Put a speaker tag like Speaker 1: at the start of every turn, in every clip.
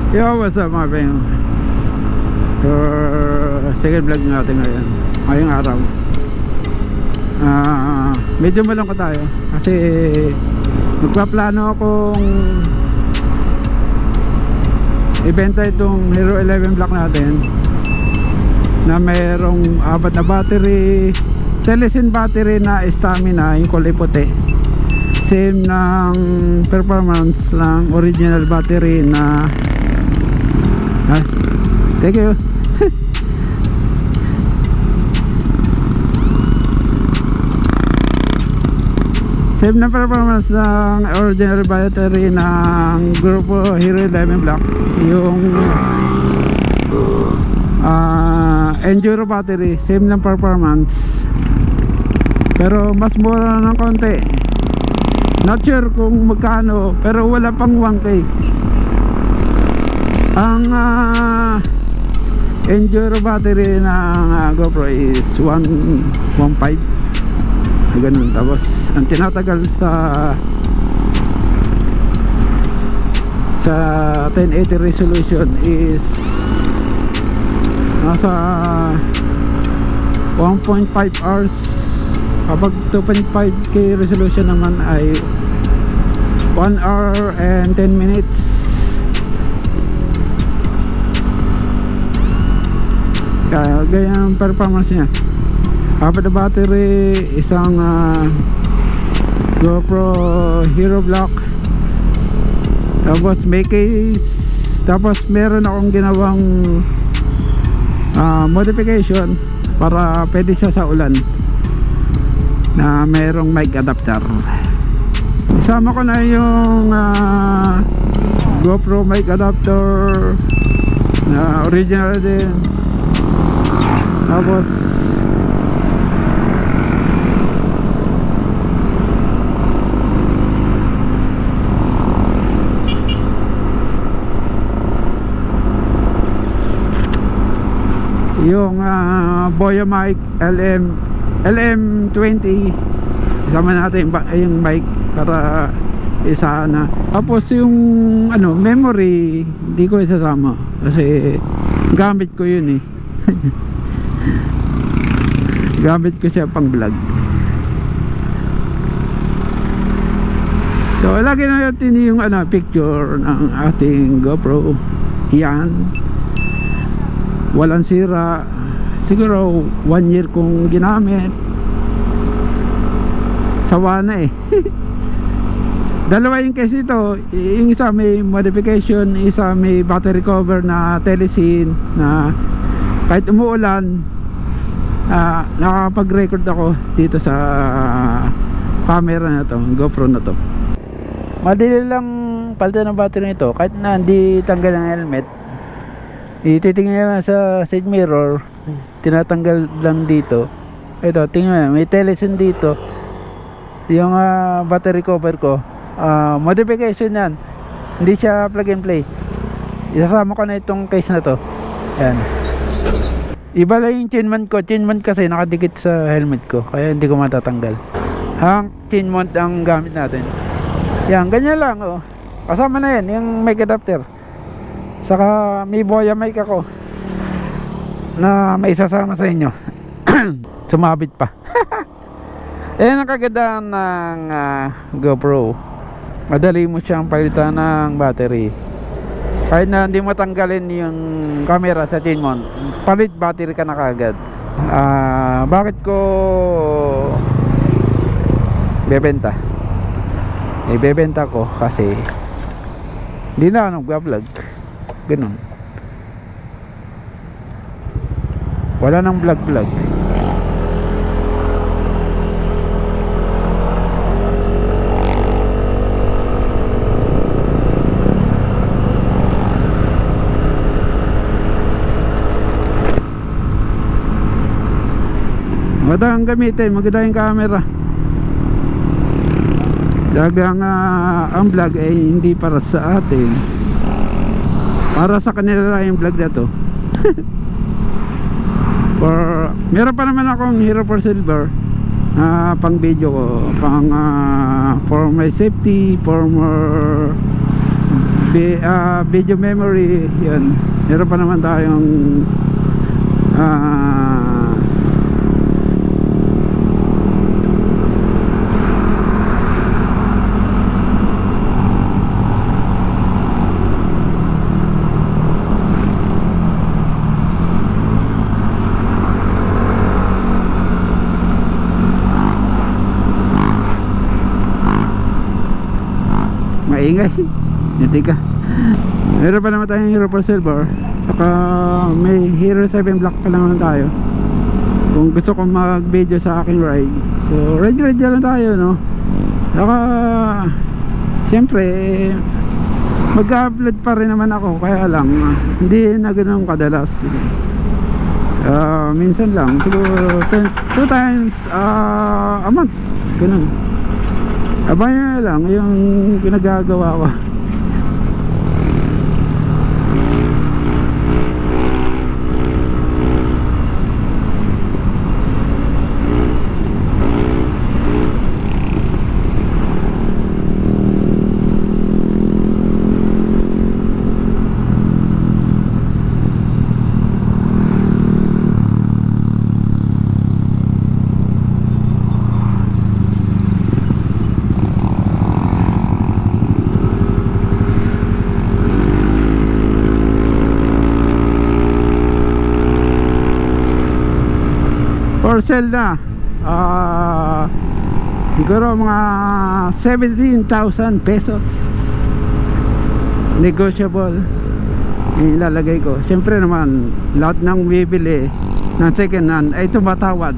Speaker 1: Yo, what's up mga peng? For second vlog natin ngayon, ngayong araw. Medyo malungkot tayo kasi nagpaplano akong ibenta itong Hero 11 block natin na mayroong apat na battery, Telesin battery na stamina, yung kulay puti, same ng performance ng original battery na thank you. Same na performance ng original battery ng grupo Hero 11 block, yung Enduro battery, same ng performance pero mas mura ng konti. Not sure kung magkano pero wala pang 1K. Ang Enduro battery ng GoPro is 1.5 ganun. Tapos ang tinatagal sa 1080 resolution is nasa 1.5 hours. Kapag 2.5K resolution naman ay 1 hour and 10 minutes. Kaya ganyan ang performance niya. Apat na battery, isang GoPro Hero block, tapos may case, tapos meron akong ginawang modification para pwede siya sa ulan na mayroong mic adapter. Isama ko na yung GoPro mic adapter na original din. Tapos yung Boya mic LM20, isama natin yung mic para isa na. Tapos yung memory hindi ko isasama kasi gamit ko yun gamit ko siya pang vlog. So lagi na natin yung picture ng ating GoPro. Yan, walang sira, siguro 1 year kong ginamit, sawa na dalawa yung case ito, yung isa may modification, isa may battery cover na Telesin na kahit umuulan nakapag-record ako dito sa camera na to, GoPro na to. Madali lang palitan ng battery nito kahit na hindi tanggal ang helmet. Ititingnan lang sa side mirror, tinatanggal lang dito. Ito, tingnan, may Telesin dito. Yung battery cover ko, modification yan, hindi siya plug and play. Isasama ko na itong case na to. Yan, iba lang yung chain mount ko. Chain mount kasi nakadikit sa helmet ko, kaya hindi ko matatanggal. Hang chain mount ang gamit natin. Yan, ganyan lang kasama na yan, yung mic adapter. Saka may Boya mic ako na may isasama sa inyo. Sumabit pa. Ayan ang kagandahan ng GoPro. Madali mo siyang palitan ng battery. Kahit na hindi mo tanggalin yung camera sa chain mount, palit battery ka na kagad. Bakit ko bebenta? Ibebenta ko kasi hindi na ako nag-vlog. Ganun, wala nang vlog. Magandang gamitin, maganda yung camera. Dagang ang vlog ay hindi para sa atin, para sa kanila lang yung vlog na to. Meron pa naman akong Hero for Silver pang video ko, pang for my safety, for more video memory, yun. Meron pa naman tayong maingay. Hindi ka. Meron pa naman tayong Hero for Silver, saka may Hero 7 Black pa naman tayo kung gusto kong mag video sa aking ride. So ride lang tayo, no? Saka siyempre mag-upload pa rin naman ako, kaya lang hindi na ganun kadalas. Minsan lang, siguro 2 times a month, ganun. Abaya lang yung pinagagawa ko. For sale na, siguro mga 17,000 pesos, negotiable ilalagay ko. Siyempre naman lahat ng bibili ng second hand ay tumatawad.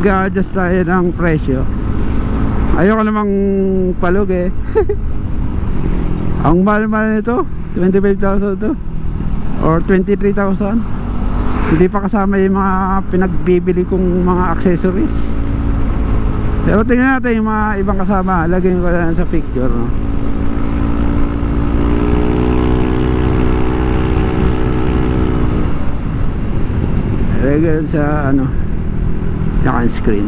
Speaker 1: Mag-adjust tayo ng presyo. Ayoko namang palugi. Ang mahal-mahal nito 25,000 to or 23,000. Hindi pa kasama yung mga pinagbibili kong mga accessories. Pero tingnan natin yung mga ibang kasama. Lagyan ko lang sa picture, no? Lagyan sa ano, naka-screen.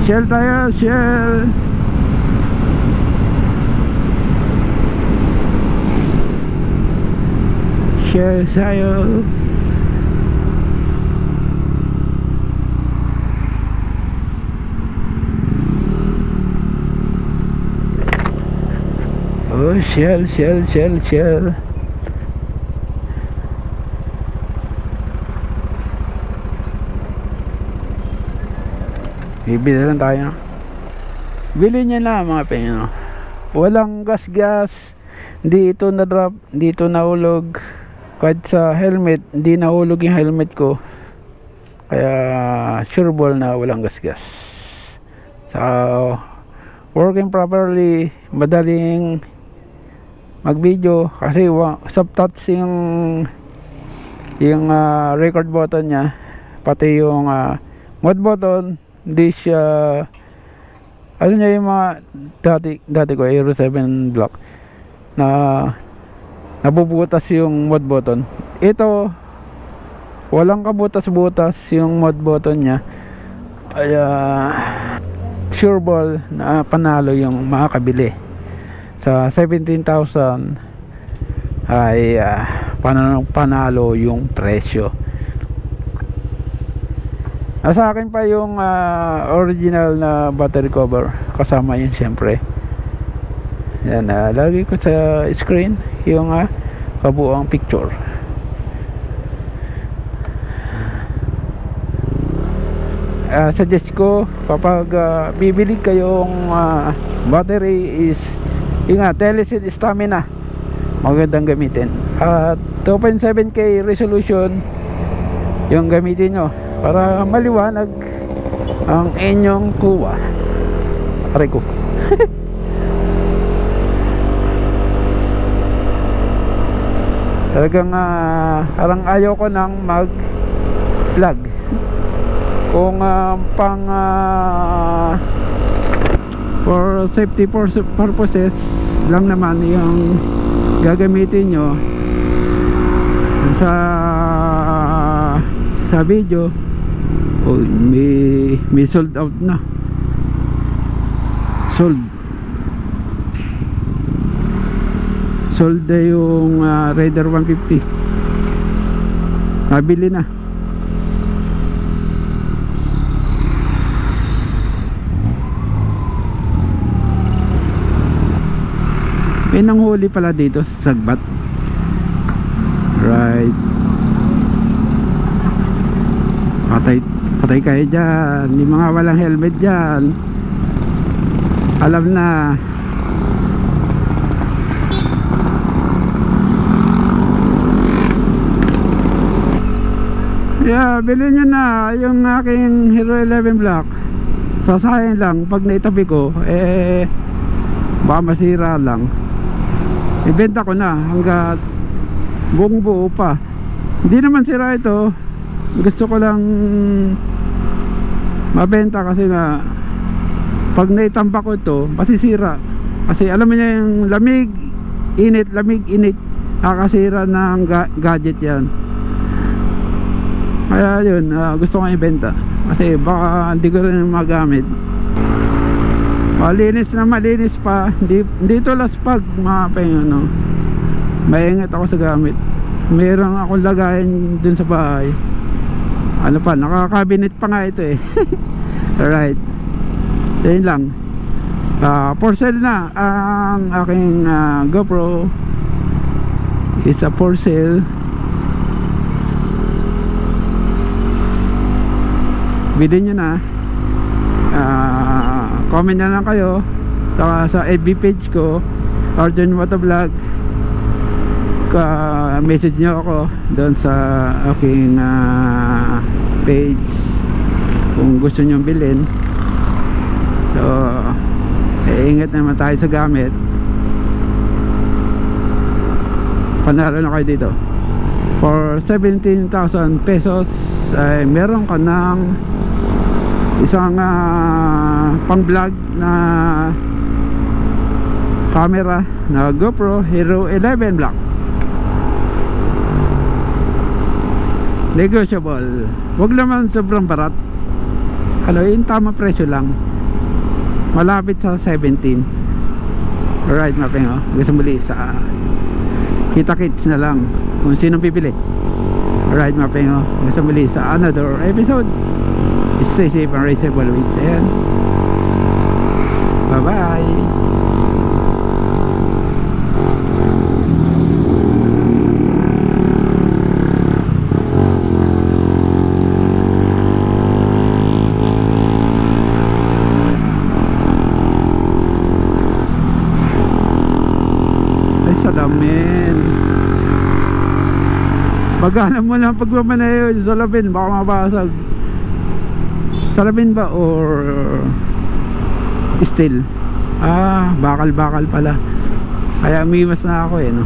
Speaker 1: Shell tayo, Shell. Shell tayo. Oh, Shell. Bibili lang tayo, no? Bili niya na mga penyo. Walang gas. Hindi ito na drop, hindi ito nahulog. Kahit sa helmet, hindi nahulog yung helmet ko. Kaya sure ball na walang gas. So working properly, madaling mag-video kasi sub-touch yung record button niya, pati yung mode button. Hindi siya, ano niya, yung mga dati ko Aero 7 Block na nabubutas yung mode button. Ito walang kabutas-butas yung mode button niya, kaya sure ball na panalo yung makakabili. Sa 17,000 ay panalo yung presyo. Sa akin pa yung original na battery cover, kasama yun syempre. Yan, lagi ko sa screen yung kabuuang picture. Suggest ko kapag bibili kayong battery is Yun nga, Telesid Stamina, magandang gamitin. At 2.7K resolution yung gamitin nyo para maliwanag ang inyong kuha. Aray ko. Talagang parang ayaw ko nang mag vlog kung pang for safety purposes lang naman yung gagamitin nyo sa video. Oh, may sold out na, sold na yung Raider 150, nabili na. May nanghuli pala dito sa Sagbat. Right. Patay kayo dyan. Yung mga walang helmet dyan, alam na. Yeah, bilhin nyo na yung aking Hero 11 Black. Sasayang lang pag naitabi ko, baka masira lang. Ibenta ko na hanggat buong buo pa. Hindi naman sira ito, gusto ko lang mabenta kasi nga pag naitambak ko ito masisira. Kasi alam mo niya yung lamig init nakakasira ng gadget yan. Kaya yun, gusto ko ibenta kasi baka hindi ko rin magamit. Malinis na malinis pa, hindi to last pag ano, maingat ako sa gamit. Mayroon akong lagayan dun sa bahay, ano pa, nakakabinet pa nga ito eh. Alright, yun lang. For sale na ang aking GoPro. Is a for sale. Bilhin nyo na. Comment na lang kayo sa FB page ko, Arjun Motovlog. Message nyo ako doon sa aking page kung gusto nyo bilhin. So ingat naman tayo sa gamit. Panalo na kayo dito. For 17,000 pesos ay meron ka ng isang pang vlog na camera na GoPro Hero 11 Black. Negotiable, wag naman sobrang barat, ano yung tama presyo lang, malapit sa 17. Alright mga pengo, gusto muli sa kita-kits na lang kung sinong pipili. Alright mga pengo, gusto muli sa another episode. Stay safe and race safe always, and bye bye. Ay sa damin, magana mo lang pagmamanayo sa labin, baka mabasag. Salabin ba or steel? Bakal pala. Kaya umiwas na ako no.